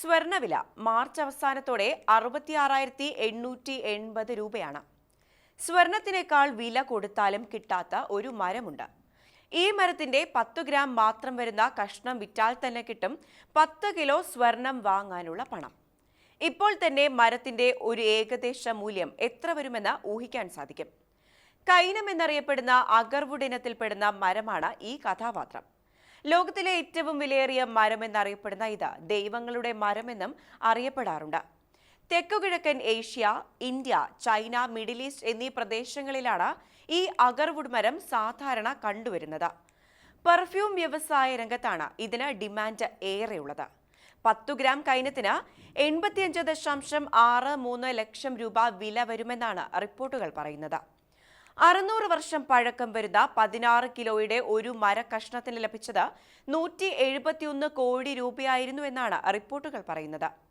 സ്വർണ്ണവില മാർച്ച് അവസാനത്തോടെ 66,880 രൂപയാണ്. സ്വർണത്തിനേക്കാൾ വില കൊടുത്താലും കിട്ടാത്ത ഒരു മരമുണ്ട്. ഈ മരത്തിന്റെ 10 ഗ്രാം മാത്രം വരുന്ന കഷ്ണം വിറ്റാൽ തന്നെ കിട്ടും 10 കിലോ സ്വർണം വാങ്ങാനുള്ള പണം. ഇപ്പോൾ തന്നെ മരത്തിന്റെ ഒരു ഏകദേശ മൂല്യം എത്ര വരുമെന്ന് ഊഹിക്കാൻ സാധിക്കും. കൈനം എന്നറിയപ്പെടുന്ന അഗർവുഡ് ഇനത്തിൽപ്പെടുന്ന മരമാണ് ഈ കഥാപാത്രം. ലോകത്തിലെ ഏറ്റവും വിലയേറിയ മരം എന്നറിയപ്പെടുന്ന ഇത് ദൈവങ്ങളുടെ മരമെന്നും അറിയപ്പെടാറുണ്ട്. തെക്കുകിഴക്കൻ Asia, India, China, middle east എന്നീ പ്രദേശങ്ങളിലാണ് ഈ അഗർവുഡ് മരം സാധാരണ കണ്ടുവരുന്നത്. പെർഫ്യൂം വ്യവസായ രംഗത്താണ് ഇതിന് ഡിമാൻഡ് ഏറെയുള്ളത്. 10 ഗ്രാം കൈനത്തിന് 85.63 ലക്ഷം രൂപ വില വരുമെന്നാണ് റിപ്പോർട്ടുകൾ പറയുന്നത്. 600 വർഷം പഴക്കം വരുന്ന 16 കിലോയുടെ ഒരു മരക്കഷ്ണത്തിന് ലഭിച്ചത് 171 കോടി രൂപയായിരുന്നു എന്നാണ് റിപ്പോർട്ടുകൾ പറയുന്നത്.